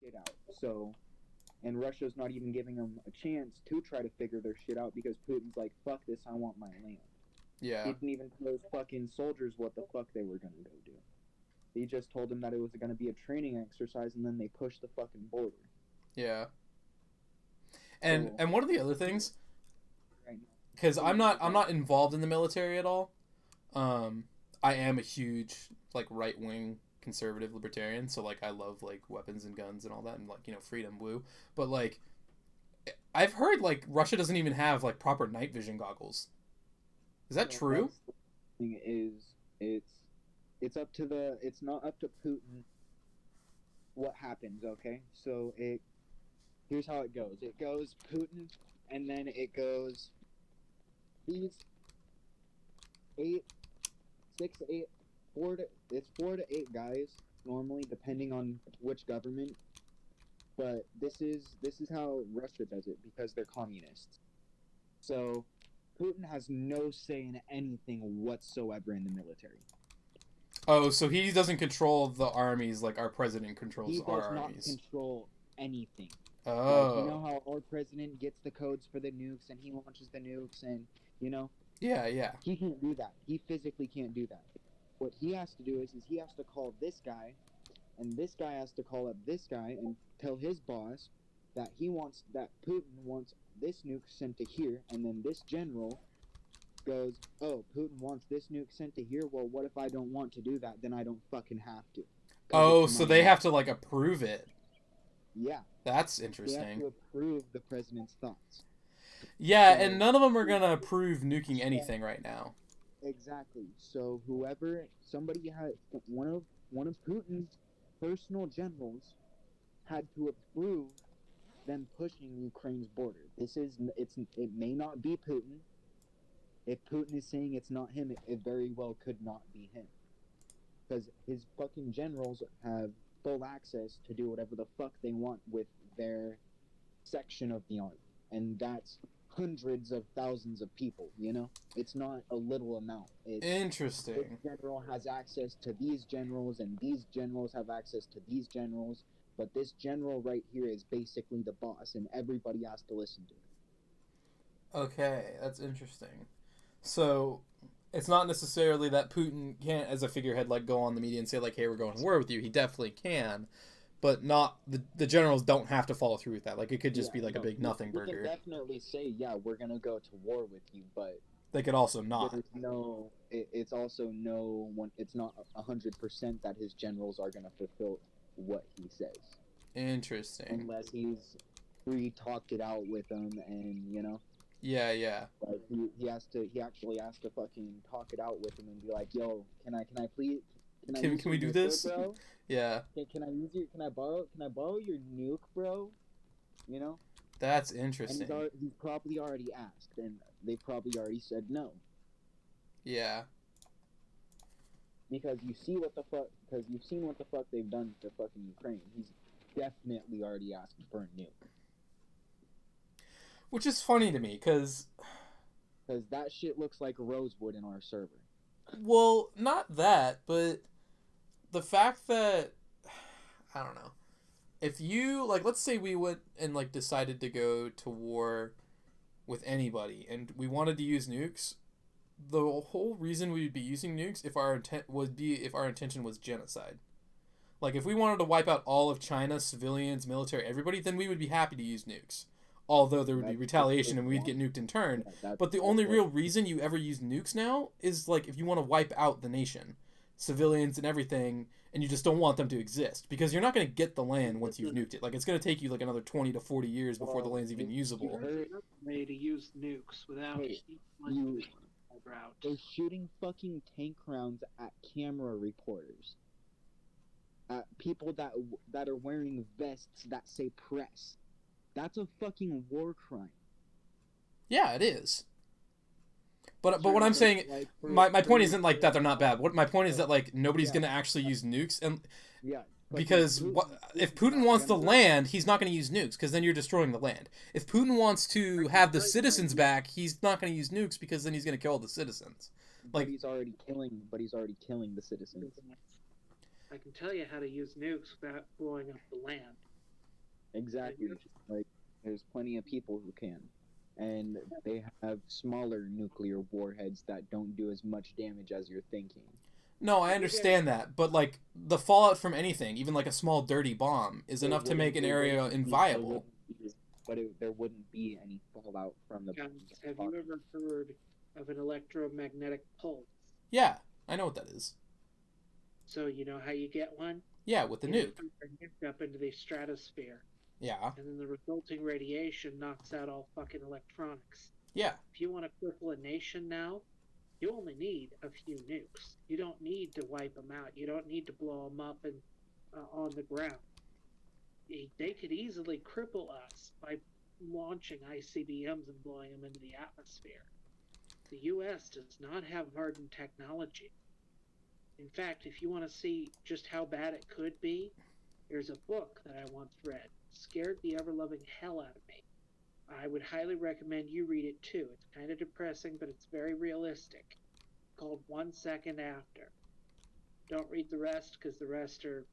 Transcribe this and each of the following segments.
shit out. So, and Russia's not even giving them a chance to try to figure their shit out because Putin's like, fuck this, I want my land. Yeah. He didn't even tell those fucking soldiers what the fuck they were gonna go do. He just told them that it was gonna be a training exercise, and then they pushed the fucking border. Yeah. And So, and one of the other things, right because now, I'm not involved in the military at all. Um, I am a huge like right wing conservative libertarian, so like I love like weapons and guns and all that, and like freedom, woo. But like I've heard like Russia doesn't even have like proper night vision goggles. Is that so true? that's the thing is it's up to the it's not up to Putin what happens. Okay, so it here's how it goes. It goes Putin, and then it goes these eight, six, eight, it's 4 to 8 guys normally, depending on which government. But this is how Russia does it because they're communists. So Putin has no say in anything whatsoever in the military. Oh, so he doesn't control the armies like our president controls He our does not armies. control anything. Like, you know Oh. how our president gets the codes for the nukes and he launches the nukes and, you know, Yeah, yeah. he can't do that. He physically can't do that. What he has to do is he has to call this guy, and this guy has to call up this guy and tell his boss that Putin wants this nuke sent to here, and then this general goes, "Oh, Putin wants this nuke sent to here. Well, what if I don't want to do that? Then I don't fucking have to, because it's Oh, so my they nuke." have to like approve it. Yeah, That's they have interesting. to approve the president's thoughts. Yeah, and So none of them are gonna approve nuking anything right now. exactly. So whoever somebody had one of Putin's personal generals had to approve them pushing Ukraine's border. It may not be Putin. If Putin is saying it's not him, it very well could not be him. Because his fucking generals have full access to do whatever the fuck they want with their section of the army. And that's hundreds of thousands of people, you know? It's not a little amount. It's this Interesting. general has access to these generals, and these generals have access to these generals. But this general right here is basically the boss, and everybody has to listen to it. Okay, that's interesting. So it's not necessarily that Putin can't, as a figurehead, like go on the media and say like, "Hey, we're going to war with you." He definitely can, but not the generals don't have to follow through with that. Like it could just Yeah, be like a no, big nothing he can burger. definitely say, yeah, we're gonna go to war with you, but They could also not. there's no. It's also no one. It's not 100% that his generals are gonna fulfill what he says, Interesting. unless he's pre-talked it out with them, and Yeah, yeah. like he actually has to fucking talk it out with him and be like, yo, can I use Can your we do missile, this? bro? Yeah, Can I borrow your nuke, bro? You know? that's And interesting. he's probably already asked, and they probably already said no. Yeah. Because you've seen what the fuck they've done to fucking Ukraine. He's definitely already asked for a nuke. Which is funny to me because, Because that shit looks like rosewood in our server. well, not that, but the fact that I don't know. If you like, let's say we went and like decided to go to war with anybody, and we wanted to use nukes. The whole reason we would be using nukes if our intention was genocide. Like if we wanted to wipe out all of China, civilians, military, everybody, then we would be happy to use nukes. Although there would be That's retaliation if and you we'd get want. nuked in turn. Yeah, But the that's only what. real reason you ever use nukes now is like if you want to wipe out the nation, civilians and everything, and you just don't want them to exist because you're not going to get the land once you've nuked it. Like it's going to take you like another 20 to 40 years before the Well, land's even you usable. heard. Way to use nukes without Hey, much you route. they're shooting fucking tank rounds at camera reporters, at people that are wearing vests that say press. That's a fucking war crime. Yeah, it is. But what Sure, I'm but saying, like my point isn't like that they're not bad. What my point is uh, that like nobody's yeah, gonna actually use nukes, and yeah. because if Putin's Putin not wants the gonna. land, he's not gonna use nukes because then you're destroying the land. If Putin wants to have the citizens back, he's not gonna use nukes because then he's gonna kill all the citizens. But Like he's already killing. But he's already killing the citizens. I can tell you how to use nukes without blowing up the land. Exactly. Like, there's plenty of people who can. And they have smaller nuclear warheads that don't do as much damage as you're thinking. No, I Have you guys- understand that, but like the fallout from anything, even like a small dirty bomb, is There enough to make an there area wouldn't be- inviolable. there wouldn't be any fallout from the Guys, bombs. have you ever heard of an electromagnetic pulse? Yeah, I know what that is. So you know how you get one? Yeah, with the You nuke. put a nuke up into the stratosphere, Yeah, and then the resulting radiation knocks out all fucking electronics. yeah. If you want to cripple a nation now, you only need a few nukes. You don't need to wipe them out. You don't need to blow them up and on the ground. They could easily cripple us by launching ICBMs and blowing them into the atmosphere. The U.S. does not have hardened technology. In fact, if you want to see just how bad it could be, there's a book that I once read. Scared the ever-loving hell out of me. I would highly recommend you read it too. It's kind of depressing, but it's very realistic. Called 1 Second After. Don't read the rest because the rest are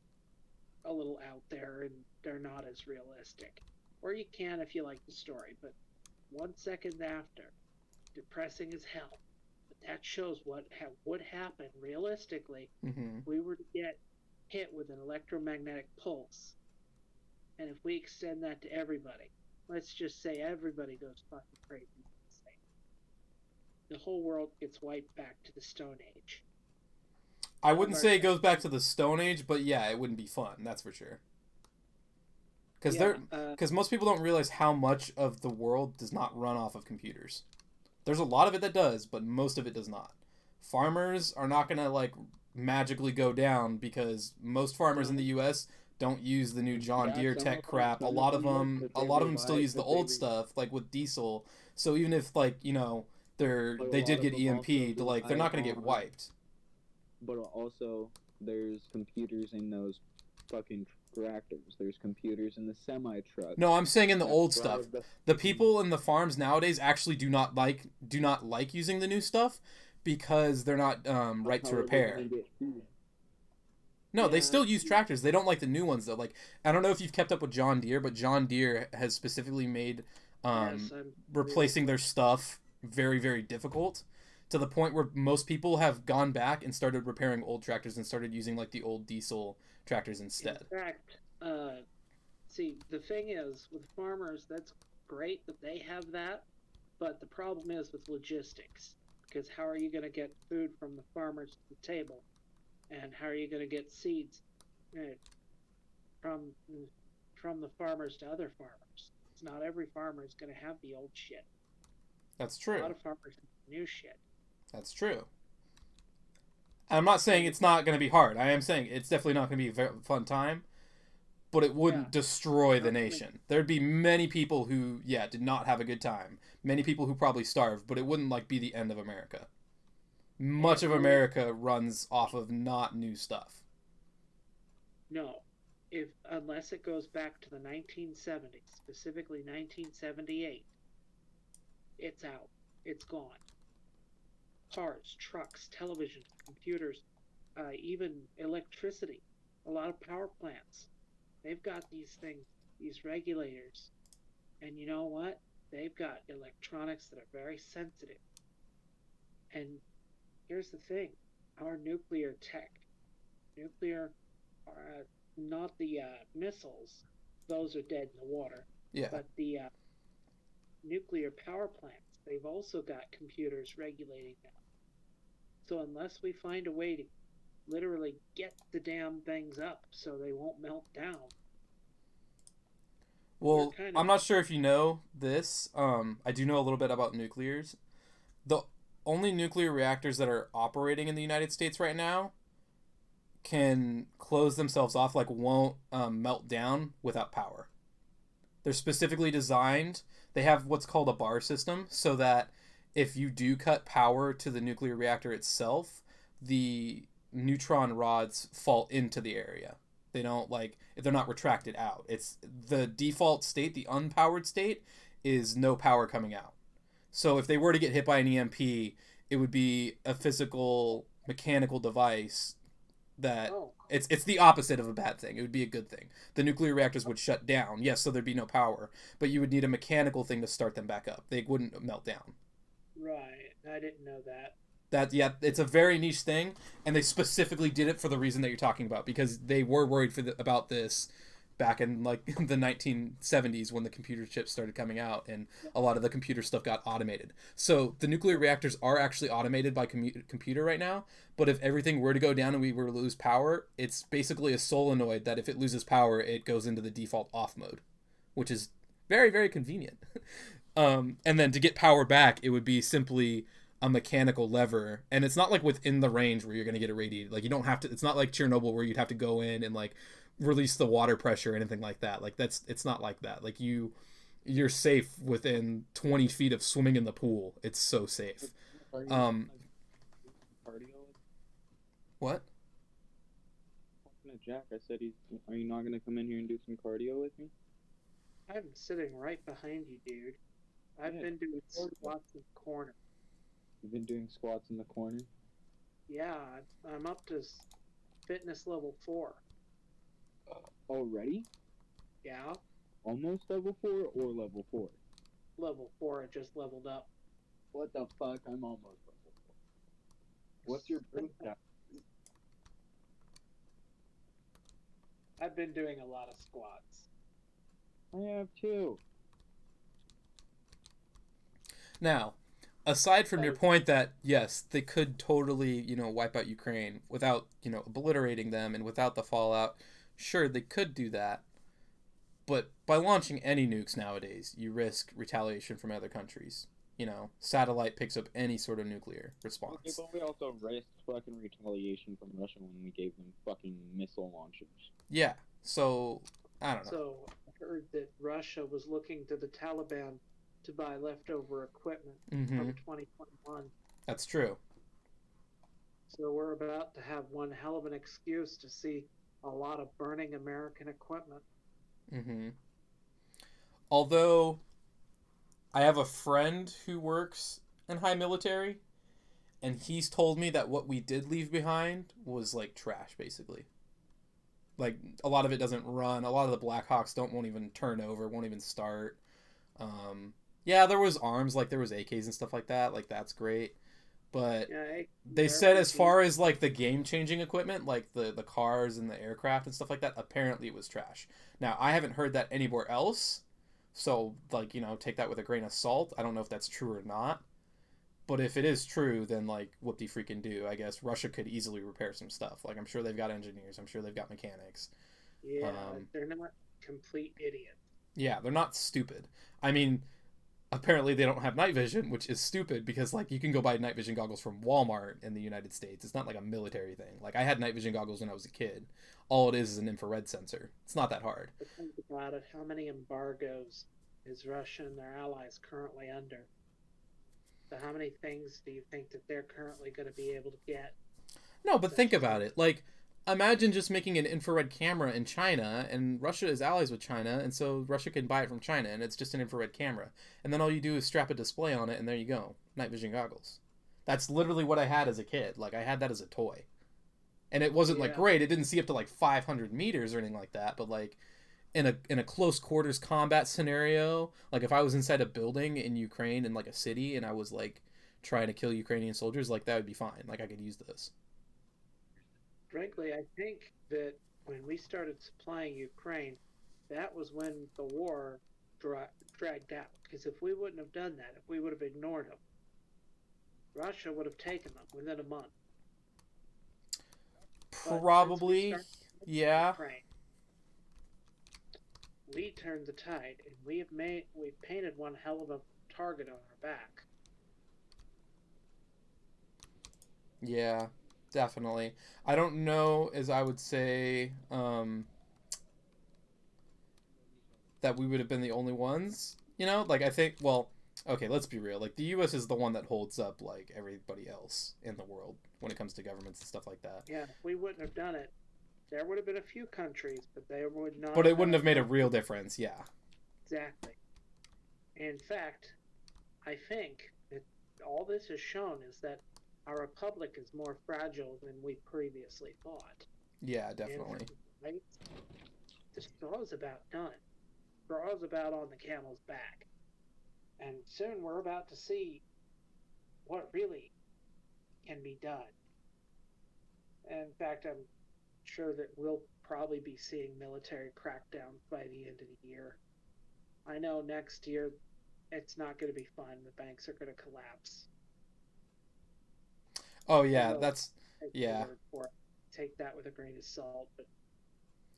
a little out there and they're not as realistic. Or you can if you like the story, but 1 Second After. Depressing as hell. But that shows what would happen realistically Mm-hmm. if we were to get hit with an electromagnetic pulse. And if we extend that to everybody, let's just say everybody goes fucking crazy. The whole world gets wiped back to the Stone Age. I wouldn't say it goes back to the Stone Age, but yeah, it wouldn't be fun. That's for sure. Because most people don't realize how much of the world does not run off of computers. There's a lot of it that does, but most of it does not. Farmers are not gonna like magically go down because most farmers in the U.S. don't use the new John Yeah, Deere some tech of them- crap. some A of lot of them them, would, a but lot they of them still revive- use the but they old re- stuff, like with diesel. So even if like they But a they did lot get of them also EMP'd, like they're not gonna rely get on- wiped. But also, there's computers in those fucking tractors. There's computers in the semi trucks. No, I'm saying in the that old drive stuff. the- The people in the farms nowadays actually do not like using the new stuff because they're not right how to are they repair. gonna get food? No, they Yeah. still use tractors. They don't like the new ones though. Like I don't know if you've kept up with John Deere, but John Deere has specifically made Yes, I'm replacing their stuff very, very difficult to the point where most people have gone back and started repairing old tractors and started using like the old diesel tractors instead. In fact, see, the thing is, with farmers, that's great that they have that, but the problem is with logistics. Because how are you going to get food from the farmers to the table? And how are you going to get seeds from the farmers to other farmers? It's not every farmer is going to have the old shit. That's A true. lot of farmers have the new shit. That's true. And I'm not saying it's not going to be hard. I am saying it's definitely not going to be a very fun time, but it wouldn't Yeah. destroy the Definitely. nation. There'd be many people who, yeah, did not have a good time. Many people who probably starved, but it wouldn't like be the end of America. Much of America runs off of not new stuff. No, unless it goes back to the 1970s, specifically 1978, it's out. It's gone. Cars, trucks, televisions, computers, even electricity. A lot of power plants. They've got these things, these regulators. And you know what? They've got electronics that are very sensitive. And here's the thing. Our nuclear tech, not the missiles, those are dead in the water. Yeah. But the nuclear power plants, they've also got computers regulating them. So unless we find a way to literally get the damn things up so they won't melt down. Well, We're kind of- I'm not sure if you know this. I do know a little bit about nuclears. The only nuclear reactors that are operating in the United States right now can close themselves off, like won't melt down without power. They're specifically designed. They have what's called a bar system, so that if you do cut power to the nuclear reactor itself, the neutron rods fall into the area. They don't they're not retracted out. It's the default state, the unpowered state is no power coming out. So if they were to get hit by an EMP, it would be a physical mechanical device that Oh, it's the opposite of a bad thing. It would be a good thing. The nuclear reactors would shut down, yes, so there'd be no power, but you would need a mechanical thing to start them back up. They wouldn't melt down. right. I didn't know that. That yeah, it's a very niche thing, and they specifically did it for the reason that you're talking about because they were worried about this back in like the 1970s when the computer chips started coming out and a lot of the computer stuff got automated. So the nuclear reactors are actually automated by computer right now, but if everything were to go down and we were to lose power, it's basically a solenoid that if it loses power, it goes into the default off mode, which is very, very convenient. And then to get power back, it would be simply a mechanical lever, and it's not like within the range where you're going to get irradiated. Like you don't have to, it's not like Chernobyl where you'd have to go in and like release the water pressure or anything like that. Like it's not like that. Like you're safe within 20 feet of swimming in the pool. It's so safe. Cardio? What? Talking to Jack, I said, are you not going to come in here and do some cardio with me? I'm sitting right behind you, dude. I've Yeah, been doing squats in the corner. You've been doing squats in the corner? Yeah, I'm up to fitness level 4. Already? Yeah, Almost level 4 or level 4? level 4. I just leveled up. What the fuck? I'm almost level 4. What's your boot count? I've been doing a lot of squats. I have 2. Now, aside from your point that yes, they could totally, wipe out Ukraine without, obliterating them and without the fallout, sure, they could do that. But by launching any nukes nowadays, you risk retaliation from other countries. Satellite picks up any sort of nuclear response. Okay, but we also risked fucking retaliation from Russia when we gave them fucking missile launchers. Yeah, so, I don't know. So I heard that Russia was looking to the Taliban to buy leftover equipment from 2021. That's true. So we're about to have one hell of an excuse to see a lot of burning American equipment. Although, I have a friend who works in high military, and he's told me that what we did leave behind was like trash, basically. Like, a lot of it doesn't run. A lot of the Blackhawks won't even turn over, won't even start. Yeah, there was arms, like there was AKs and stuff like that. Like, that's great. But Yeah, they said as far as like the game-changing equipment, like the cars and the aircraft and stuff like that, apparently it was trash. Now, I haven't heard that anywhere else. So, like, take that with a grain of salt. I don't know if that's true or not. But if it is true, then, like, whoop-de-freaking do. I guess Russia could easily repair some stuff. Like, I'm sure they've got engineers. I'm sure they've got mechanics. Yeah, they're not complete idiots. Yeah, they're not stupid. I mean, apparently they don't have night vision, which is stupid because, like, you can go buy night vision goggles from Walmart in the United States. It's not like a military thing. Like, I had night vision goggles when I was a kid. All it is an infrared sensor. It's not that hard. But think about it. How many embargoes is Russia and their allies currently under? So how many things do you think that they're currently going to be able to get? No, but think about it. Like, imagine just making an infrared camera in China, and Russia is allies with China, and so Russia can buy it from China, and it's just an infrared camera. And then all you do is strap a display on it, and there you go. Night vision goggles. That's literally what I had as a kid. Like, I had that as a toy. And it wasn't, like, great. It didn't see up to, like, 500 meters or anything like that, but, like, in a close quarters combat scenario, like, if I was inside a building in Ukraine in, like, a city, and I was, like, trying to kill Ukrainian soldiers, like, that would be fine. Like, I could use this. Frankly, I think that when we started supplying Ukraine, that was when the war dragged out. Because if we wouldn't have done that, if we would have ignored them, Russia would have taken them within a month. Probably, yeah. Ukraine, we turned the tide, and we've painted one hell of a target on our back. Yeah, definitely. I don't know, as I would say, that we would have been the only ones. Like, I think, well, okay, let's be real. Like, the U.S. is the one that holds up, like, everybody else in the world when it comes to governments and stuff like that. Yeah, if we wouldn't have done it, there would have been a few countries, but they would not. But it wouldn't have made a real difference, yeah. Exactly. In fact, I think that all this has shown is that our republic is more fragile than we previously thought. Yeah, And definitely. right, the straw's about done. Straw's about on the camel's back. And soon we're about to see what really can be done. And in fact, I'm sure that we'll probably be seeing military crackdowns by the end of the year. I know next year it's not going to be fun. The banks are going to collapse. Oh yeah, Although, that's take my yeah. word for it. Take that with a grain of salt. But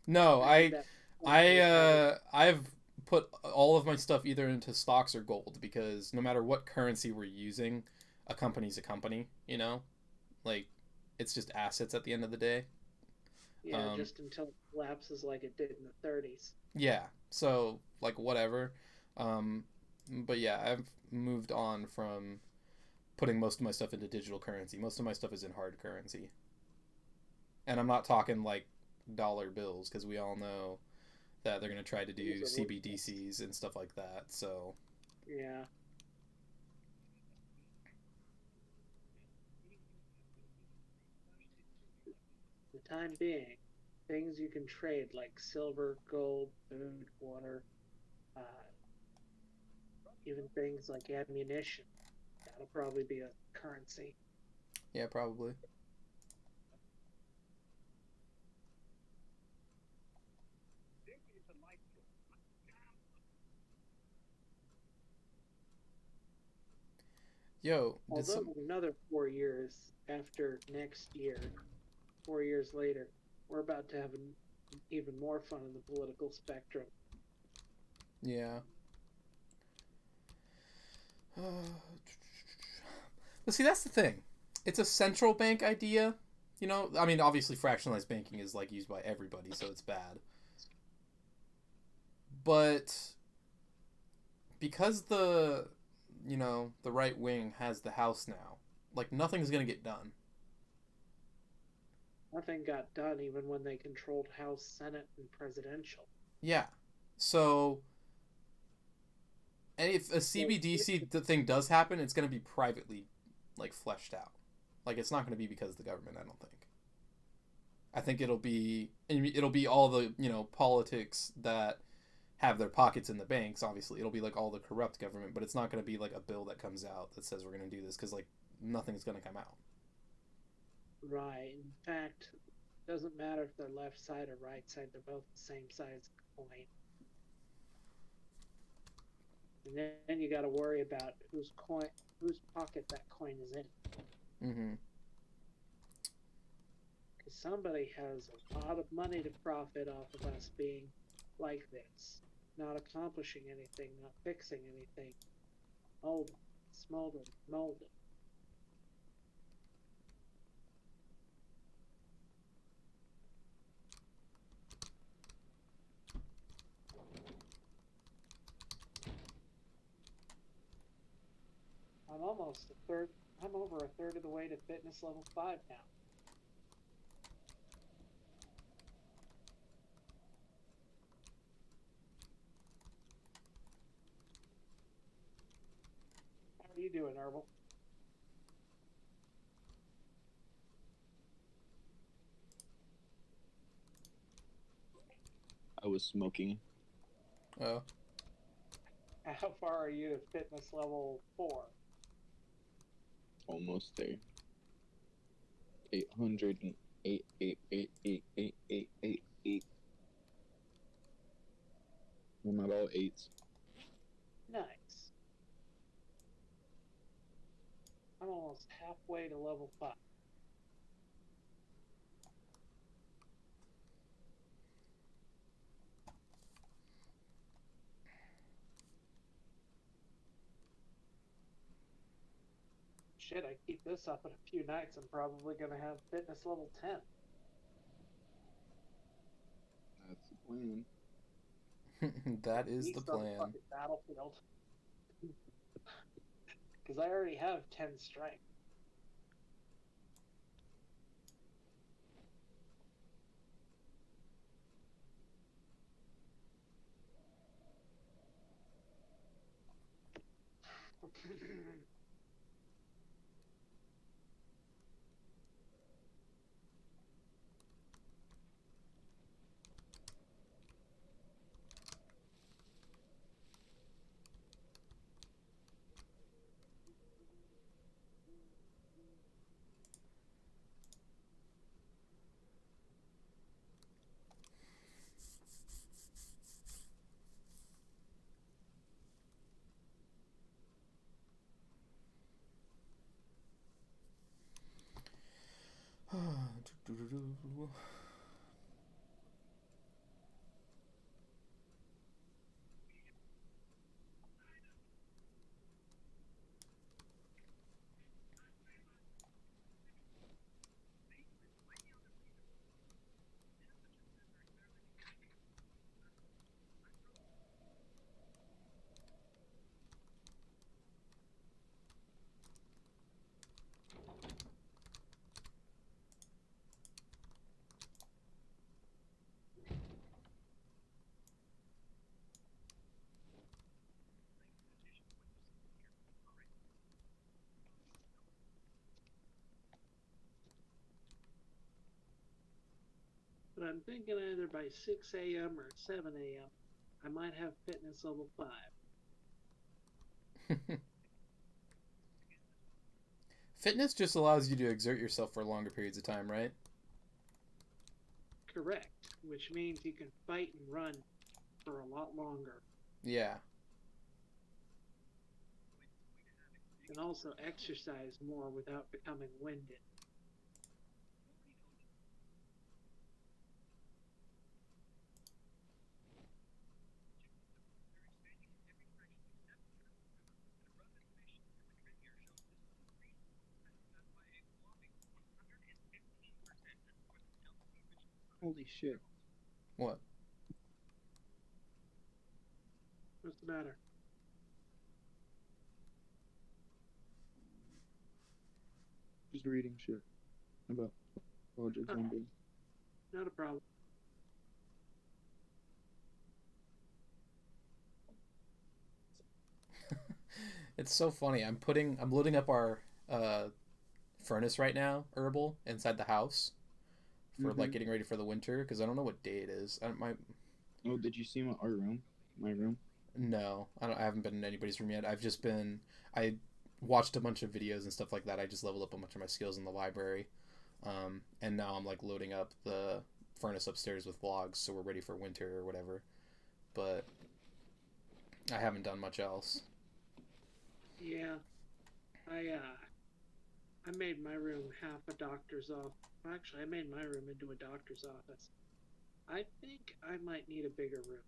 No, I think that I've put all of my stuff either into stocks or gold because no matter what currency we're using, a company's a company, you know? Like it's just assets at the end of the day. yeah, Um just until it collapses like it did in the 30s. yeah. So like whatever. Um but yeah, I've moved on from putting most of my stuff into digital currency. Most of my stuff is in hard currency. And I'm not talking like dollar bills because we all know that they're going to try to Those do are worthless. CBDCs and stuff like that. So, Yeah. For the time being, things you can trade like silver, gold, food, water, uh, even things like ammunition, that'll probably be a currency. yeah, probably. Yo, did Although some. another 4 years after next year, 4 years later, we're about to have even more fun in the political spectrum. Yeah. But see, that's the thing. It's a central bank idea. You know, I mean, obviously, fractionalized banking is like used by everybody, so it's bad. But because the right wing has the House now, like nothing's gonna get done. Nothing got done even when they controlled House, Senate, and presidential. Yeah. So, and if a So, CBDC thing does happen, it's gonna be privately, like fleshed out. Like it's not gonna be because of the government. I don't think. I think it'll be all the politics that have their pockets in the banks. Obviously, it'll be like all the corrupt government, but it's not going to be like a bill that comes out that says we're going to do this because like nothing's going to come out. right. In fact, it doesn't matter if they're left side or right side, they're both the same size coin. And then you got to worry about whose pocket that coin is in. Mm-hmm. Because somebody has a lot of money to profit off of us being like this, not accomplishing anything, not fixing anything, molding, smoldering, molding. I'm almost a third. I'm over a third of the way to fitness level 5 now. How are you doing, Herbal? I was smoking. Oh, How far are you to fitness level 4? Almost there. 808, 888. I'm about 8. Nice. I'm almost halfway to level 5. Shit, I keep this up in a few nights. I'm probably going to have fitness level 10. That's the plan. that is the Beast on the plan. fucking battlefield. Because I already have 10 strength. Doo-doo-doo. But I'm thinking either by 6 a.m. or 7 a.m. I might have fitness level 5. Fitness just allows you to exert yourself for longer periods of time, right? Correct. Which means you can fight and run for a lot longer. Yeah. And also exercise more without becoming winded. Holy shit. What? What's the matter? Just reading shit about Project Zomboid. Not a problem. It's so funny. I'm loading up our furnace right now, herbal, inside the house for like getting ready for the winter because I don't know what day it is. Oh, did you see our room? My room? No, I haven't been in anybody's room yet. I watched a bunch of videos and stuff like that. I just leveled up a bunch of my skills in the library, and now I'm like loading up the furnace upstairs with logs, so we're ready for winter or whatever. But I haven't done much else. Yeah. I made my room half a doctor's office. Actually, I made my room into a doctor's office. I think I might need a bigger room.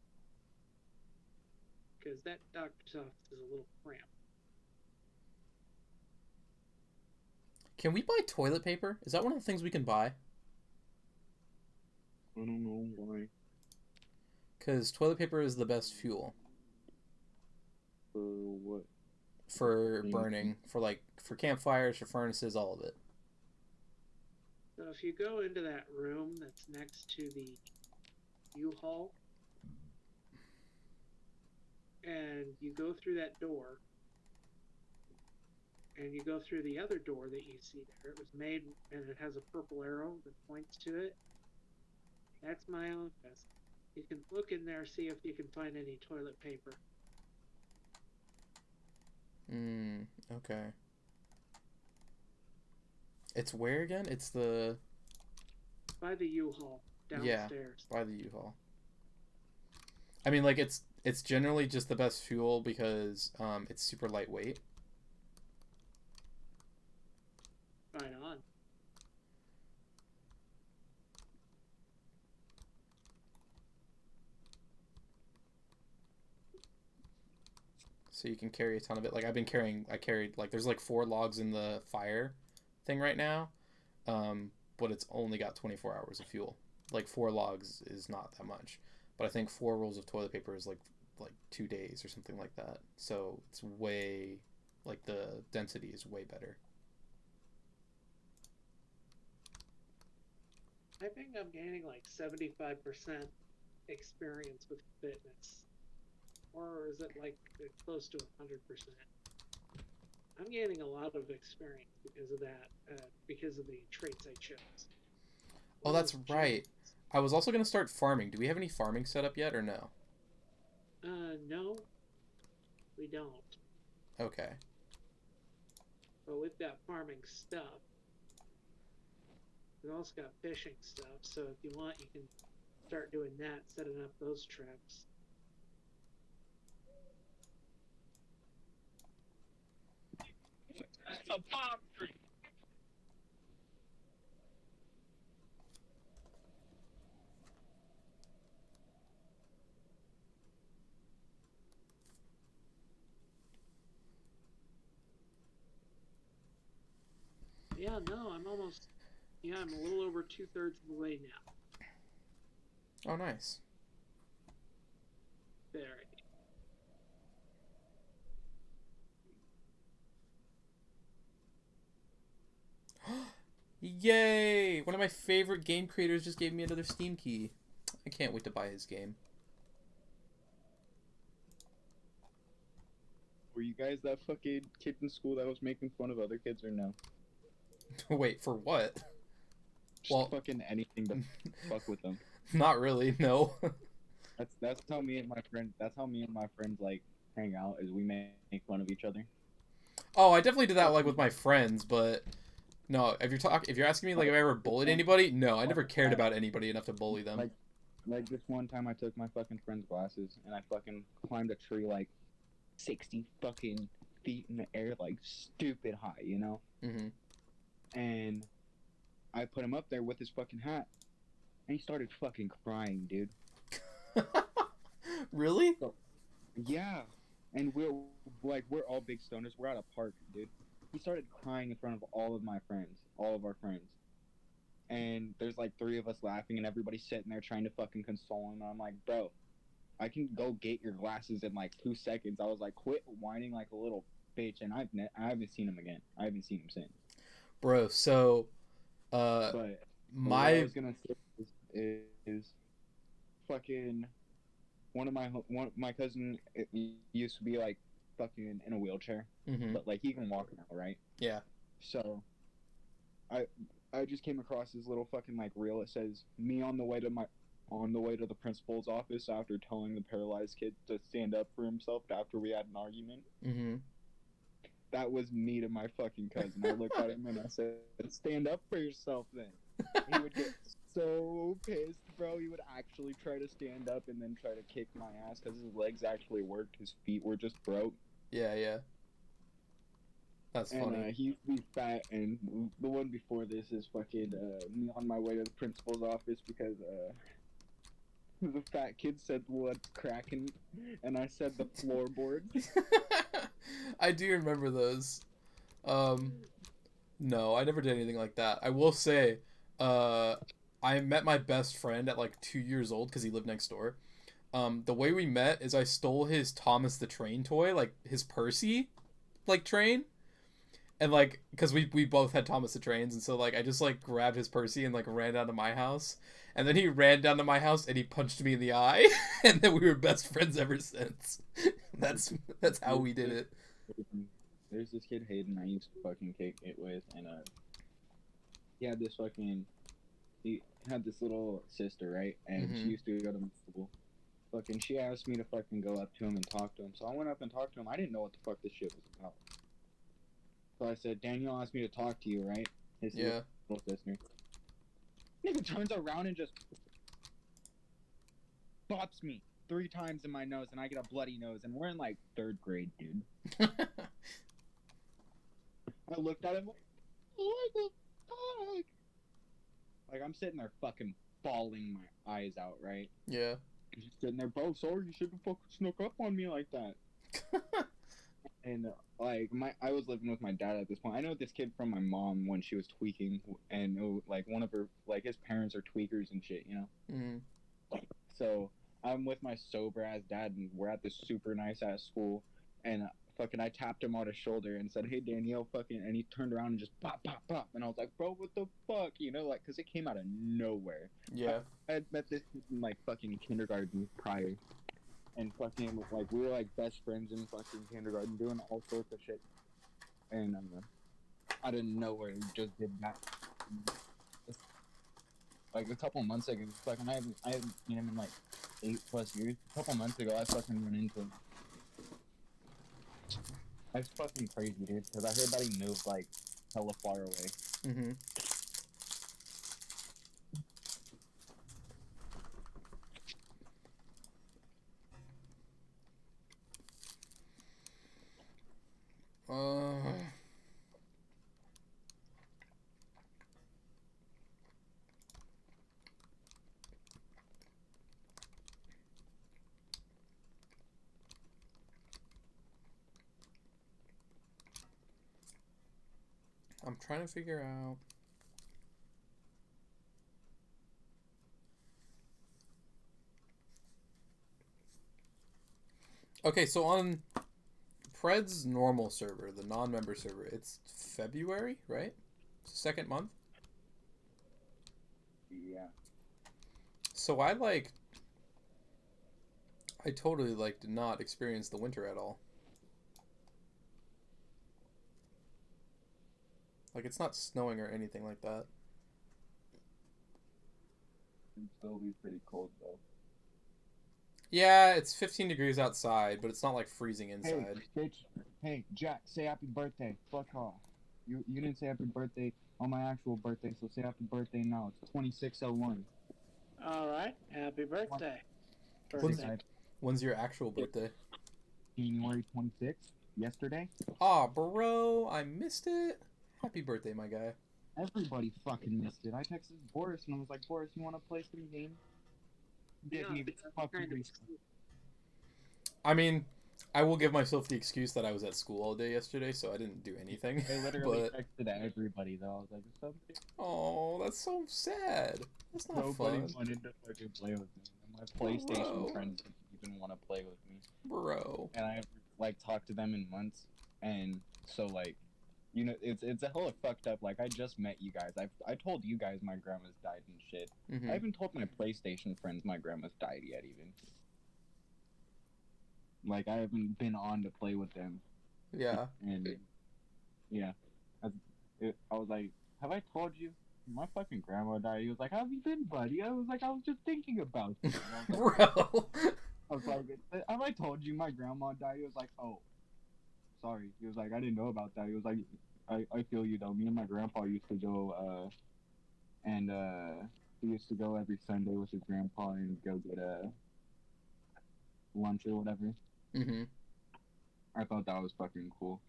Because that doctor's office is a little cramped. Can we buy toilet paper? Is that one of the things we can buy? I don't know why. Because toilet paper is the best fuel. For what? For burning. For campfires, for furnaces, all of it. So if you go into that room that's next to the U-Haul, and you go through that door, and you go through the other door that you see there, it was made, and it has a purple arrow that points to it. That's my office. You can look in there, see if you can find any toilet paper. Okay. It's where again? It's the... By the U-Haul, downstairs. Yeah, by the U-Haul. I mean, like, it's generally just the best fuel because it's super lightweight. Right on. So you can carry a ton of it. Like, I carried, like, there's like 4 logs in the fire thing right now, but it's only got 24 hours of fuel. Like, 4 logs is not that much. But I think 4 rolls of toilet paper is like 2 days or something like that. So it's way, like, the density is way better. I think I'm gaining like 75% experience with fitness. Or is it like close to 100%? I'm gaining a lot of experience because of that, because of the traits I chose. Oh, that's right. I was also going to start farming. Do we have any farming set up yet or no? No, we don't. Okay. But we've got farming stuff. We've also got fishing stuff, so if you want, you can start doing that, setting up those traps. A palm tree. no, I'm almost. Yeah, I'm a little over 2/3 of the way now. Oh, nice. Very. Yay! One of my favorite game creators just gave me another Steam key. I can't wait to buy his game. Were you guys that fucking kid in school that was making fun of other kids or no? Wait, for what? Just Well, fucking anything to fuck with them. not really, no. That's how me and my friend. That's how me and my friends like hang out. Is we make fun of each other. Oh, I definitely did that like with my friends, but no, if you're asking me like if I ever bullied anybody, no, I never cared about anybody enough to bully them. Like this one time I took my fucking friend's glasses and I fucking climbed a tree like 60 fucking feet in the air, like stupid high, you know? Mhm. And I put him up there with his fucking hat and he started fucking crying, dude. Really? So, yeah. And we're all big stoners. We're at a park, dude. He started crying in front of all of my friends, all of our friends. And there's like 3 of us laughing and everybody's sitting there trying to fucking console him. And I'm like, bro, I can go get your glasses in like 2 seconds. I was like, quit whining like a little bitch. And I haven't seen him again. I haven't seen him since. Bro, so But what I my was gonna say is fucking one my cousin used to be like fucking in a wheelchair, Mhm. but like he can walk now, right? Yeah. So I I just came across this little fucking like reel. It says me on the way to the principal's office after telling the paralyzed kid to stand up for himself after we had an argument. Mhm. That was me to my fucking cousin. I looked at him and I said, "Stand up for yourself, then." He would get so pissed, bro. He would actually try to stand up and then try to kick my ass because his legs actually worked. His feet were just broke. Yeah, yeah. That's And funny. he used to be fat. And the one before this is fucking me on my way to the principal's office because the fat kid said what's cracking, and I said the floorboard. I do remember those. Um No, I never did anything like that. I will say, uh, I met my best friend at like 2 years old because he lived next door. The way we met is I stole his Thomas the Train toy, like his Percy, like train, and like because we both had Thomas the Trains, and so like I just like grabbed his Percy and like ran down to my house, and then he ran down to my house and he punched me in the eye, and then we were best friends ever since. That's how we did it. There's this kid Hayden I used to fucking kick it with, and he had this fucking he had this little sister, right? And she used to go to my school. Fucking, she asked me to fucking go up to him and talk to him. So I went up and talked to him. I didn't know what the fuck this shit was about. So I said, Daniel asked me to talk to you, right? His Yeah. little sister. Nigga turns around and just bops me 3 times in my nose, and I get a bloody nose. And we're in like 3rd grade, dude. I looked at him like, what the fuck? Like, I'm sitting there fucking bawling my eyes out, right? Yeah. He's sitting there, bro, sorry, you shouldn't fucking snuck up on me like that. And, like, I was living with my dad at this point. I know this kid from my mom when she was tweaking, and, like, one of her, like, his parents are tweakers and shit, you know? Mm. So, I'm with my sober-ass dad, and we're at this super nice-ass school, and fucking I tapped him on his shoulder and said, hey, Danielle, fucking, and he turned around and just pop, pop, pop, and I was like, bro, what the fuck, you know, like, because it came out of nowhere. Yeah. I had met this in, like, fucking kindergarten prior, and fucking, like, we were, like, best friends in fucking kindergarten, doing all sorts of shit, and out of nowhere, he just did that. Like, a couple months ago, fucking, I haven't seen him in, like, 8+ years. A couple months ago, I fucking went into him. That's fucking crazy, dude, because I heard that he moved, like, hella far away. Mm-hmm. I'm trying to figure out. Okay, so on Pred's normal server, the non-member server, it's February, right? It's the second month. Yeah. So I totally did not experience the winter at all. Like it's not snowing or anything like that. It'd still be pretty cold though. Yeah, it's 15 degrees outside, but it's not like freezing inside. Hey, bitch. Hey, Jack, say happy birthday. Fuck off. You didn't say happy birthday on my actual birthday, so say happy birthday now. It's 2601. All right. Happy birthday. When's, Birthday. when's your actual birthday? January 26th. Yesterday. Aw, bro, I missed it. Happy birthday, my guy. Everybody fucking missed it. I texted Boris and I was like, Boris, you want to play some games? Give me because fucking kind of- reason. I mean, I will give myself the excuse that I was at school all day yesterday, so I didn't do anything. I literally But texted everybody though. I was like, something. oh, that's so sad. That's not Nobody fun, wanted to fucking play with me. And my PlayStation Bro. friends didn't even want to play with me. bro. And I talked to them in months, and so it's a hella fucked up. Like I just met you guys. I told you guys my grandma's died and shit. Hmm. I haven't told my PlayStation friends my grandma's died yet even. Like I haven't been on to play with them, Yeah. and yeah, I was like, have I told you? My fucking grandma died. He was like, how have you been, buddy? I was like, I was just thinking about you. And I was like, Bro. I was like, have I told you my grandma died? He was like, oh, sorry. He was like, I didn't know about that. He was like, I feel you though. Me and my grandpa used to go, and he used to go every Sunday with his grandpa and go get lunch or whatever. Hmm. I thought that was fucking cool.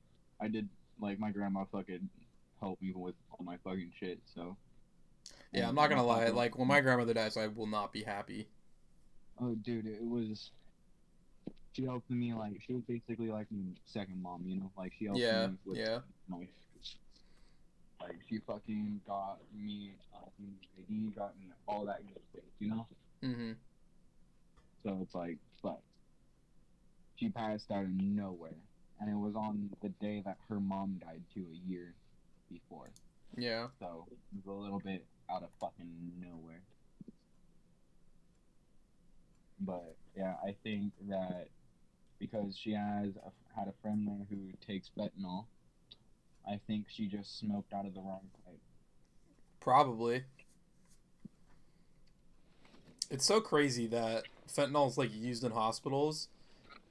I did, like, my grandma fucking helped me with all my fucking shit, so. Yeah, I'm And not gonna my lie. papa- Like when my grandmother dies, I will not be happy. Oh, dude, it was. She helped me, like, she was basically like my second mom, you know? Like, she helped Yeah, me with yeah. my. Like, she fucking got me ID, got me all that good stuff, you know? Hmm. So it's like, fuck. She passed out of nowhere. And it was on the day that her mom died, too, a year before. Yeah. So it was a little bit out of fucking nowhere. But yeah, I think that because she had a friend there who takes fentanyl, I think she just smoked out of the wrong pipe. Probably. It's so crazy that fentanyl is like used in hospitals,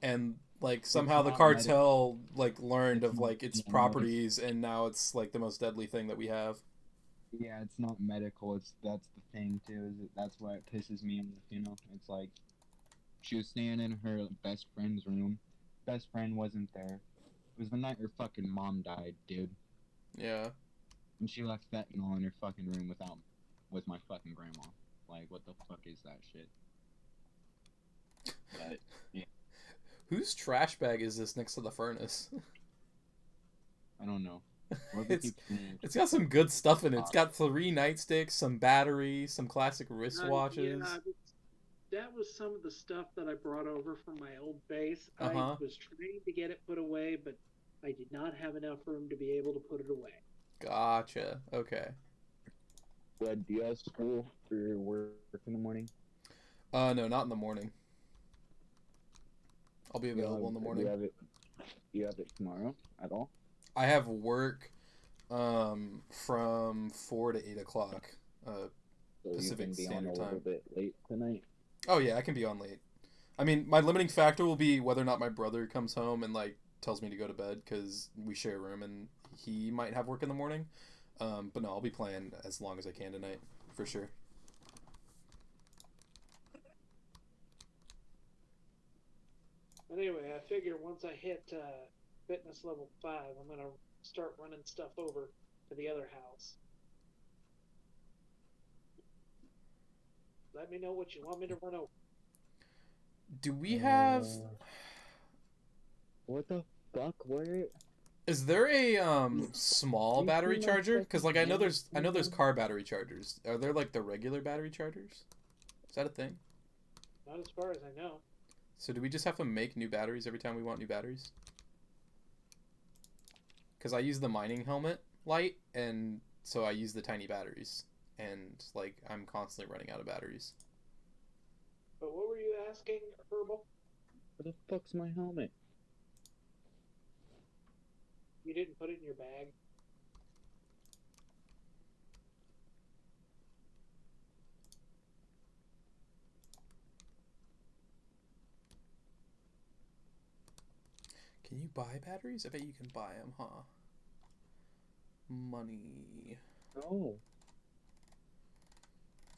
and like somehow the not cartel like learned It's of not- like its yeah, no, properties, and now it's like the most deadly thing that we have. Yeah, it's not medical. That's the thing too. That's why it pisses me off. You know, it's like she was staying in her best friend's room. Best friend wasn't there. It was the night her fucking mom died, dude. Yeah. And she left fentanyl in her fucking room with my fucking grandma. Like, what the fuck is that shit? But yeah, Whose trash bag is this next to the furnace? I don't know. It's- It's got some good stuff in it. It's got 3 nightsticks, some batteries, some classic wristwatches. Yeah, that was some of the stuff that I brought over from my old base. Uh-huh. I was trying to get it put away, but I did not have enough room to be able to put it away. Gotcha. Okay. Red, do you have school for your work in the morning? No, not in the morning. I'll be available in the morning. Do you have it tomorrow at all? I have work from 4 to 8 o'clock. So Pacific you can be Standard on a Time. little bit late tonight. Oh yeah, I can be on late. I mean, my limiting factor will be whether or not my brother comes home and like tells me to go to bed because we share a room and he might have work in the morning. But no, I'll be playing as long as I can tonight for sure. But anyway, I figure once I hit fitness level 5, I'm going to start running stuff over to the other house. Let me know what you want me to run over. Do we have? What the fuck? Where? Is there a small You battery see my charger? Because like I know fucking there's hand? car battery chargers. Are there like the regular battery chargers? Is that a thing? Not as far as I know. So do we just have to make new batteries every time we want new batteries? Because I use the mining helmet light, and so I use the tiny batteries, and like I'm constantly running out of batteries. But what were you asking, Herbal? Where the fuck's my helmet? You didn't put it in your bag? Can you buy batteries? I bet you can buy them, huh? Money. No.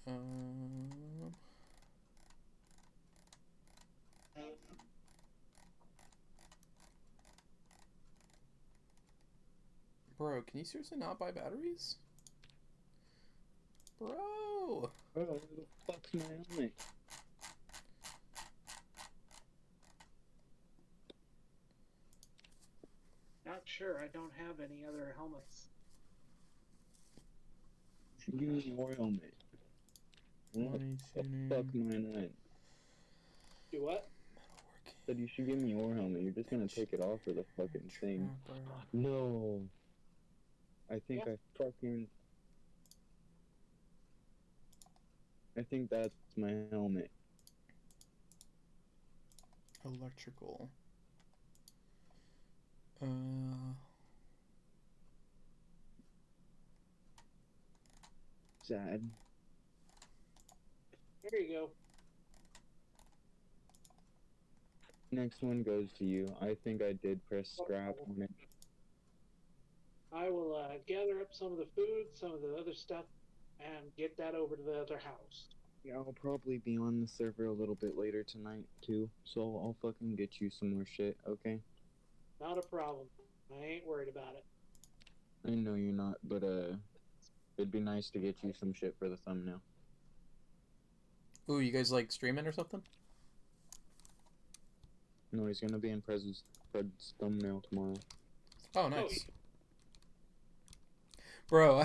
Um. Bro, can you seriously not buy batteries? Bro! Bro, where the fuck's my helmet? Not sure. I don't have any other helmets. Give me your helmet. Where Money the tuning. fuck mine went? Do what? Metalworking. Said you should give me your helmet. You're just gonna take it off for the fucking thing. Trapper. No. I think Yeah. I think that's my helmet. Electrical. Sad. There you go. Next one goes to you. I think I did press scrap on it. I will gather up some of the food, some of the other stuff, and get that over to the other house. Yeah, I'll probably be on the server a little bit later tonight too, so I'll fucking get you some more shit, okay? Not a problem. I ain't worried about it. I know you're not, but it'd be nice to get you some shit for the thumbnail. Ooh, you guys like streaming or something? No, he's gonna be in Fred's thumbnail tomorrow. Oh, nice. Bro,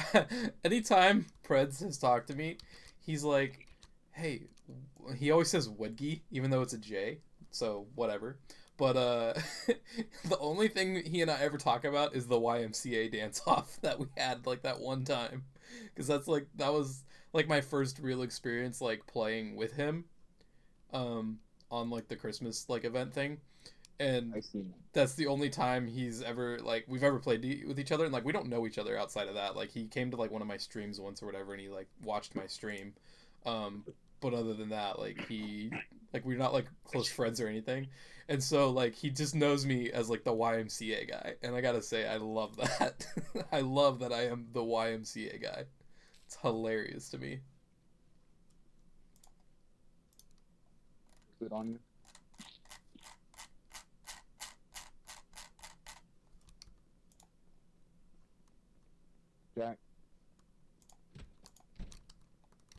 anytime Preds has talked to me, he's like, hey, he always says Wedgie, even though it's a J, so whatever. But the only thing he and I ever talk about is the YMCA dance-off that we had, like, that one time. Because that was, like, my first real experience, like, playing with him on, like, the Christmas, like, event thing. And I see. that's the only time he's ever like we've ever played with each other, and like we don't know each other outside of that. Like he came to like one of my streams once or whatever, and he like watched my stream. But other than that, like we're not like close friends or anything. And so like he just knows me as like the YMCA guy, and I gotta say I love that. I love that I am the YMCA guy. It's hilarious to me. Good on you. Jack,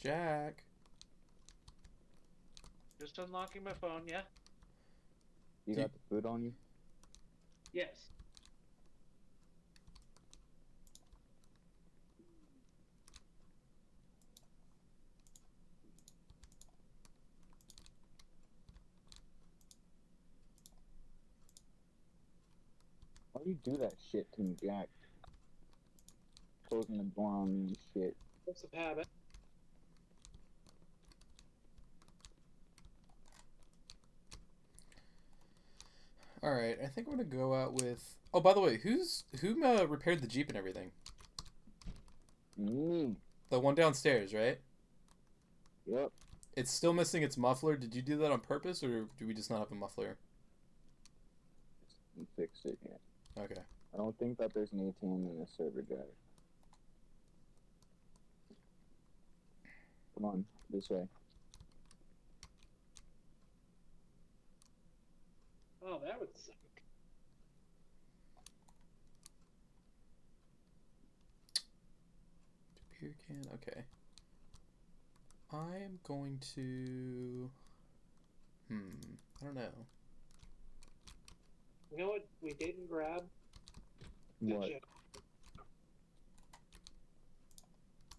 Jack. Just unlocking my phone, yeah? you got the food on you? Yes. Why do you do that shit to me, Jack? Closing the door on me and shit. What's the habit? All right, I think I'm gonna go out with. Oh, by the way, who repaired the Jeep and everything? Me. The one downstairs, right? Yep. It's still missing its muffler. Did you do that on purpose, or do we just not have a muffler? And fixed it yet. Okay. I don't think that there's an ATM in this server, Jack. Come on, this way. Oh, that would suck. Beer can. Okay. I'm going to. I don't know. You know what we didn't grab? What?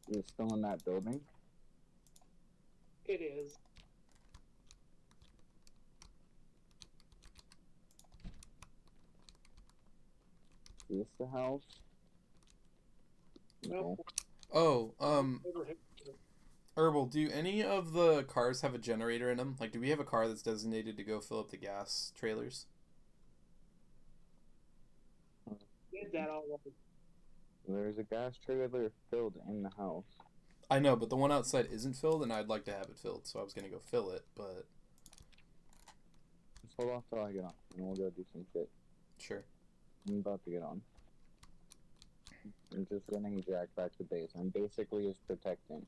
Is it still in that building? It is. Is this the house? No. Nope. Oh, Overhead. Herbal, do any of the cars have a generator in them? Like, do we have a car that's designated to go fill up the gas trailers? Did that already. There's a gas trailer filled in the house. I know, but the one outside isn't filled, and I'd like to have it filled, so I was gonna go fill it, but Just hold off till I get on, and we'll go do some shit. sure. I'm about to get on. I'm just running Jack back to base. I'm basically his protectant.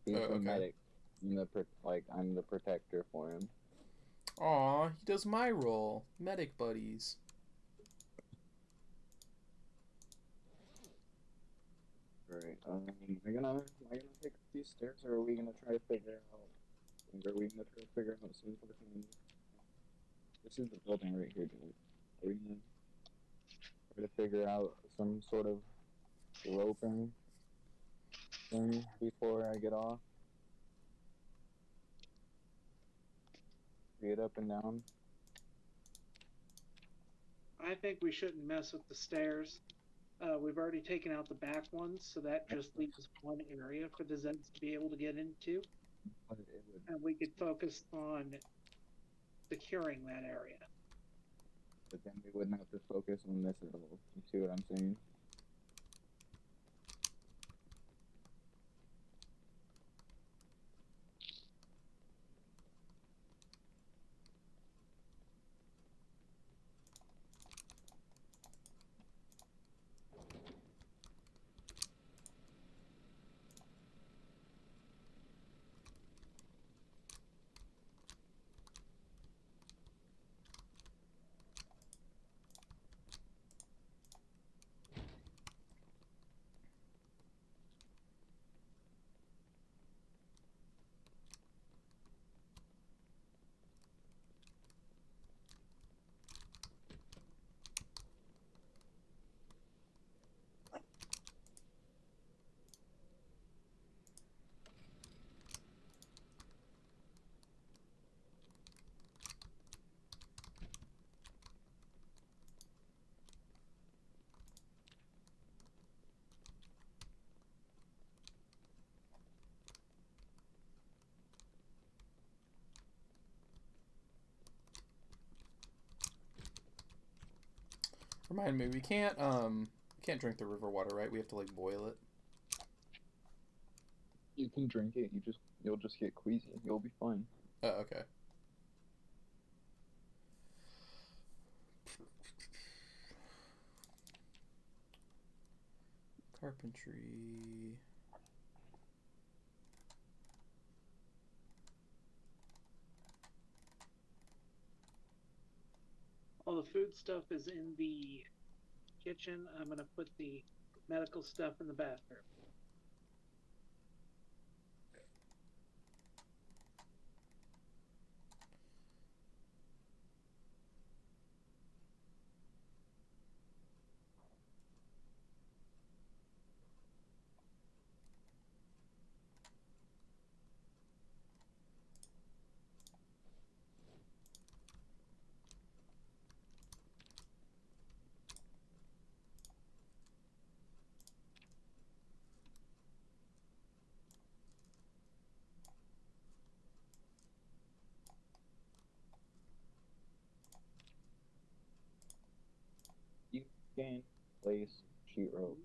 He's the okay. medic. I'm the protector for him. Aw, he does my role. Medic buddies. Alright, am I gonna take these stairs, or are we gonna try to figure out some fucking... This is the building right here, dude. Are we gonna try to figure out some sort of roping thing before I get off? Get up and down? I think we shouldn't mess with the stairs. We've already taken out the back ones, so that just leaves one area for the Zeds to be able to get into. But it would... And we could focus on securing that area. But then we wouldn't have to focus on this at all. You see what I'm saying? Remind me, we can't drink the river water, right? We have to like boil it. You can drink it, you'll just get queasy. You'll be fine. Oh, okay. Carpentry. All the food stuff is in the kitchen. I'm going to put the medical stuff in the bathroom. You can place sheet rope.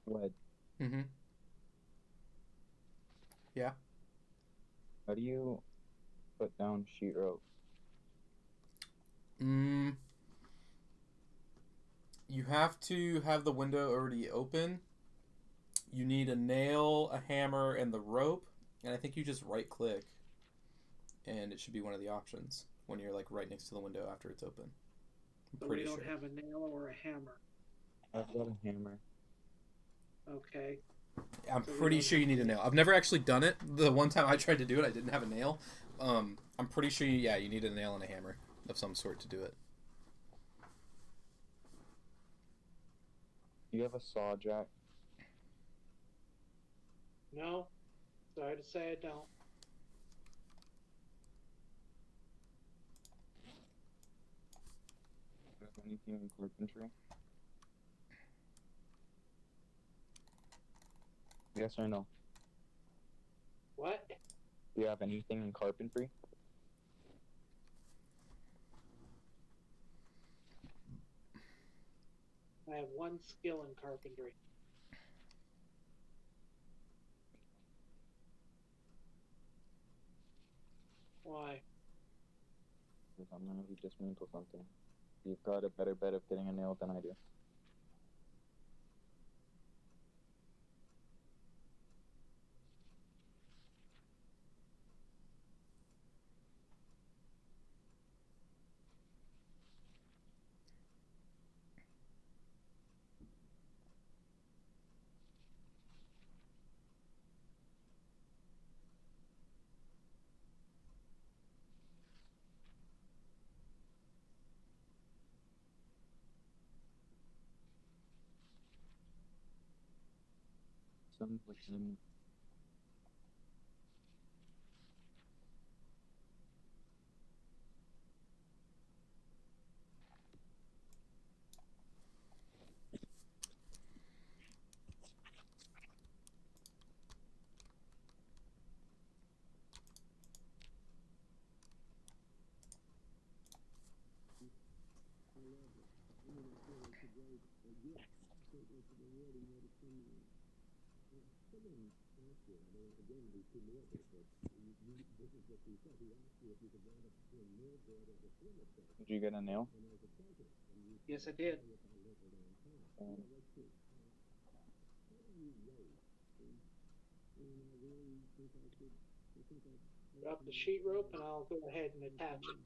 What? Mm-hmm. Yeah. How do you put down sheetrock? You have to have the window already open. You need a nail, a hammer, and the rope. And I think you just right click, and it should be one of the options when you're like right next to the window after it's open. I'm But pretty we don't sure. have a nail or a hammer. I've got a hammer. Okay. I'm So we pretty don't sure you have need a nail. I've never actually done it. The one time I tried to do it, I didn't have a nail. I'm pretty sure you need a nail and a hammer of some sort to do it. Do you have a saw, Jack? No. Sorry to say I don't. Do you have anything in carpentry? Yes or no? What? Do you have anything in carpentry? I have one skill in carpentry. Why? Because I'm gonna dismantle something. You've got a better bet of getting a nail than I do. Some with him. Did you get a nail? Yes, I did. Um, Drop the sheet rope and I'll go ahead and attach it.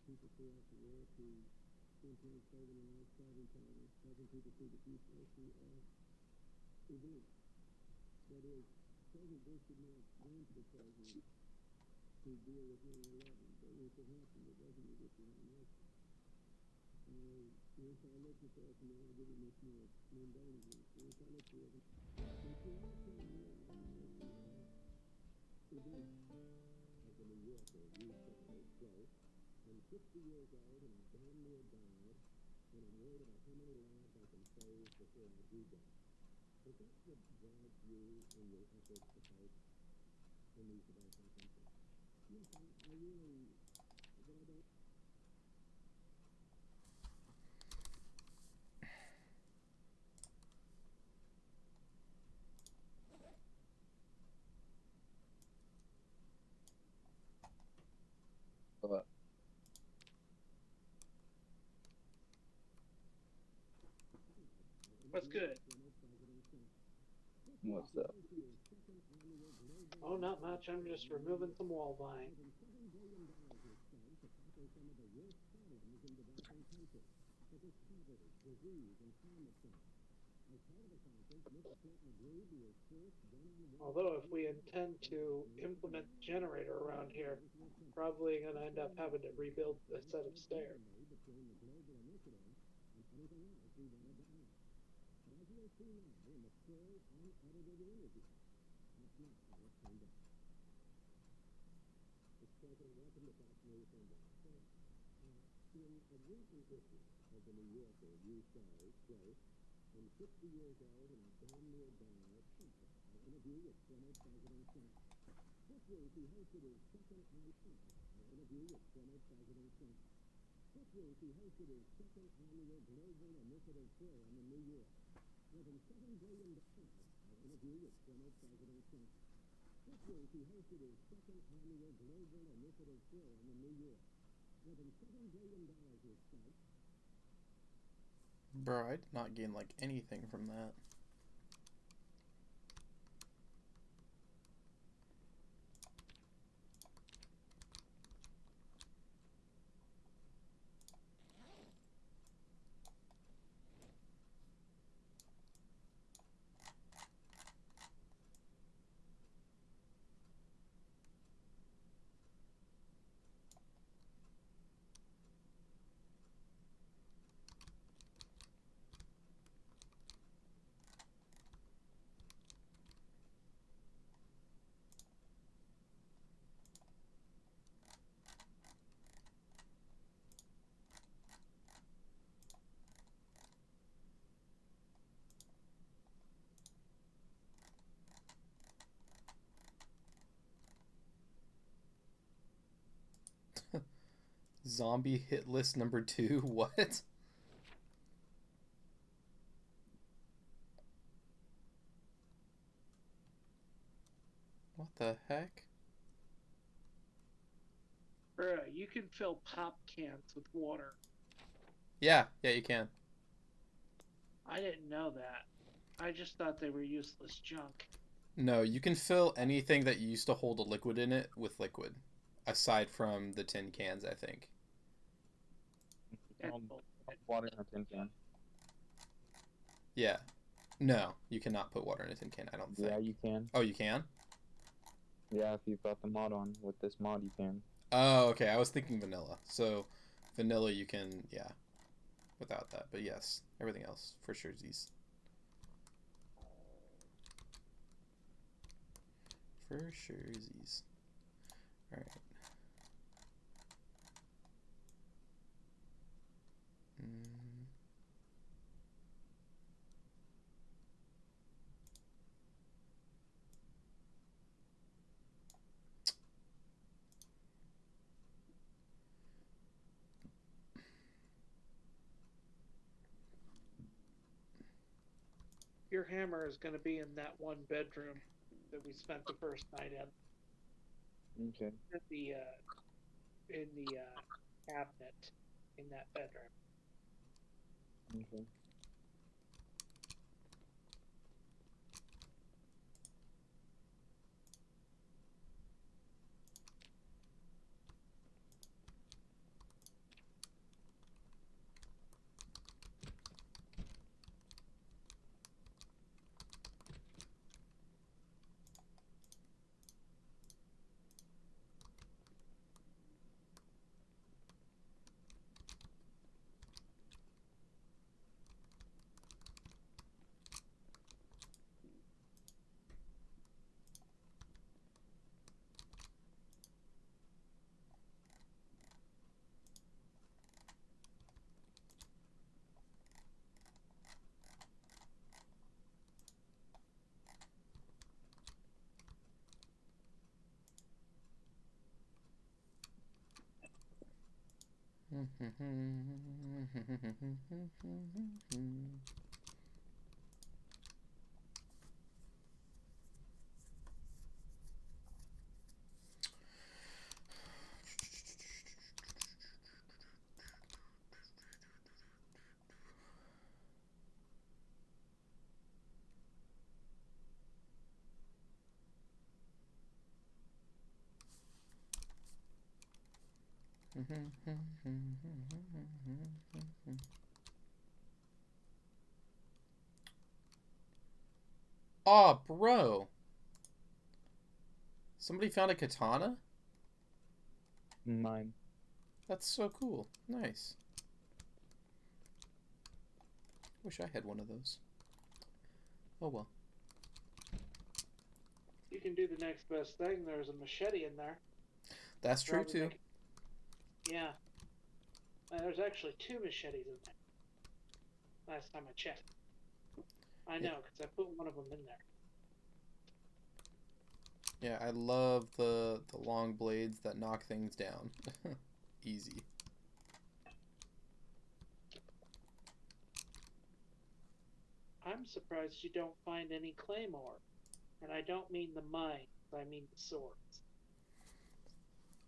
but What's good? what's up? Oh, not much. I'm just removing some wall vine. Although if we intend to implement the generator around here, probably going to end up having to rebuild a set of stairs. Bro, I did not gain like anything from that. Zombie hit list number 2? What? What the heck? Bruh, you can fill pop cans with water. Yeah, you can. I didn't know that. I just thought they were useless junk. No, you can fill anything that used to hold a liquid in it with liquid. Aside from the tin cans, I think. That's Um, bullshit. Water in a tin can. Yeah. No, you cannot put water in a tin can, I don't think. Yeah, you can. Oh, you can? Yeah, if you've got the mod on. With this mod, you can. Oh, okay. I was thinking vanilla. So, vanilla you can, yeah, without that. But yes, everything else for sure Z's. For sure Z's. Alright. Your hammer is going to be in that one bedroom that we spent the first night in. Okay. In the cabinet in that bedroom. Okay. Oh, bro. Somebody found a katana? Mine. That's so cool. Nice. Wish I had one of those. Oh well. You can do the next best thing. There's a machete in there. That's true Probably too. make- Yeah. There's actually 2 machetes in there. Last time I checked. I Yeah. know, because I put one of them in there. Yeah, I love the long blades that knock things down. Easy. I'm surprised you don't find any claymore. And I don't mean the mines, I mean the swords.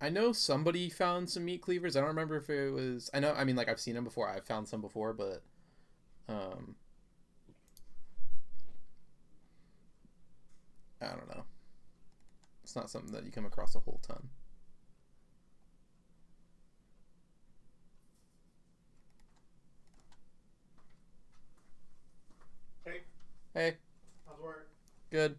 I know somebody found some meat cleavers. I don't remember if it was. I know. I mean, like I've seen them before. I've found some before, but um, I don't know. It's not something that you come across a whole ton. Hey, Hey, how's work? good.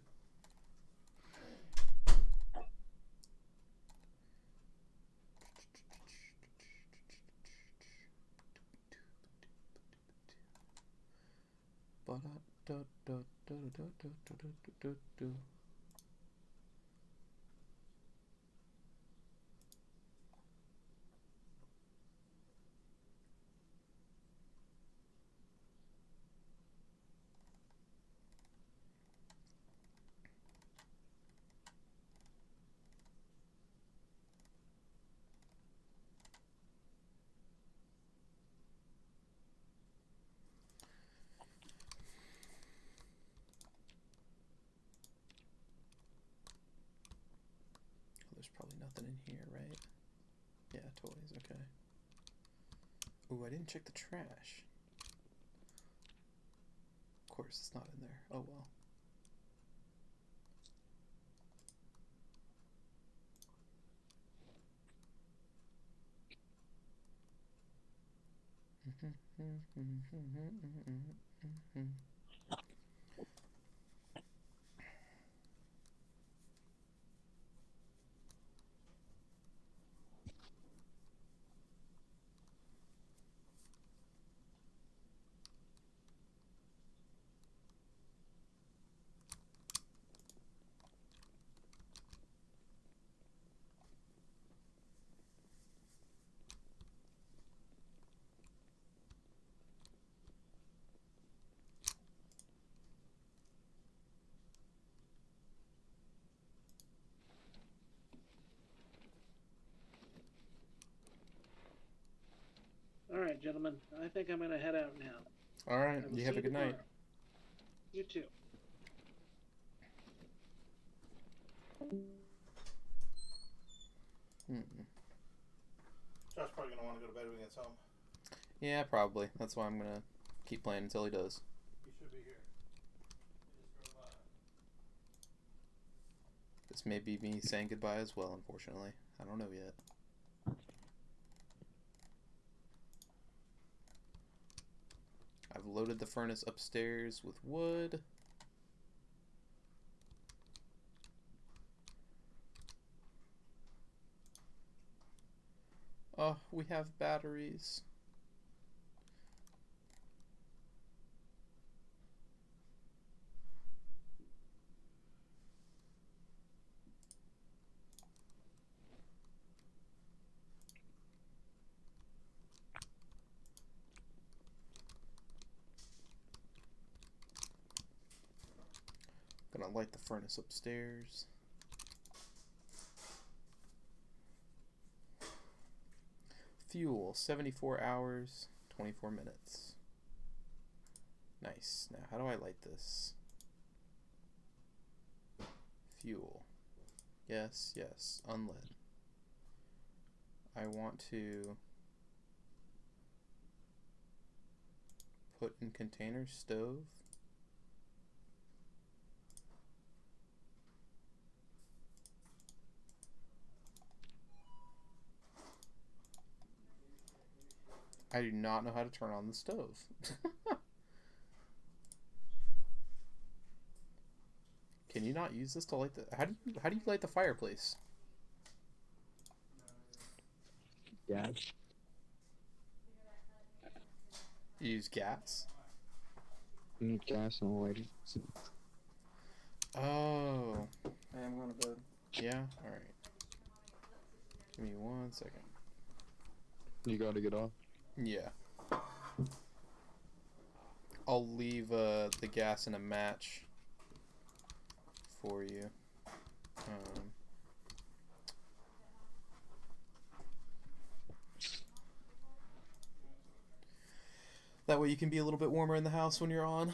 There's probably nothing in here, right? Yeah, toys. Okay. Ooh, I didn't check the trash. Of course, it's not in there. Oh well. Alright, gentlemen, I think I'm going to head out now. All right. I will You see have a you good night. tomorrow. You too. Josh's probably gonna want to go to bed when he gets home. Yeah, probably. That's why I'm gonna keep playing until he does. He should be here. He just drove by. This may be me saying goodbye as well, unfortunately. I don't know yet. I've loaded the furnace upstairs with wood. Oh, we have batteries. Gonna light the furnace upstairs. Fuel, 74 hours, 24 minutes. Nice. Now, how do I light this? Fuel. Yes, yes. Unlit. I want to put in container stove. I do not know how to turn on the stove. Can you not use this to light the? How do you light the fireplace? Yeah. You use gas. You need gas and lighting. Oh. I am going to bed. Yeah. All right. Give me 1 second. You gotta get off. Yeah. I'll leave the gas in a match for you. That way you can be a little bit warmer in the house when you're on.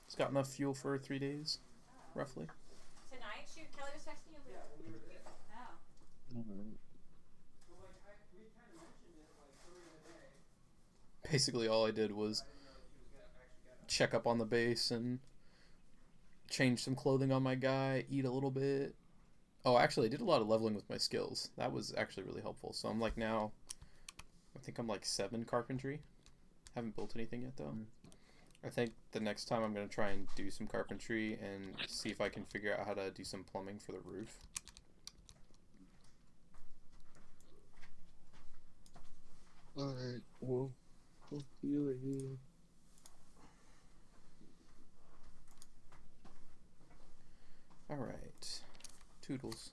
It's got enough fuel for 3 days, roughly. Tonight? Kelly was texting you? Yeah, when we were there. Oh. Alright. So, like, we kind of mentioned it, like, earlier in the day. Basically all I did was I didn't know that he was actually gonna. check up on the base and change some clothing on my guy, eat a little bit. Oh, actually, I did a lot of leveling with my skills. That was actually really helpful. So I'm like now, I think I'm like 7 carpentry. Haven't built anything yet though. I think the next time I'm going to try and do some carpentry and see if I can figure out how to do some plumbing for the roof. Alright, well, I'll see you later. Alright. Toodles.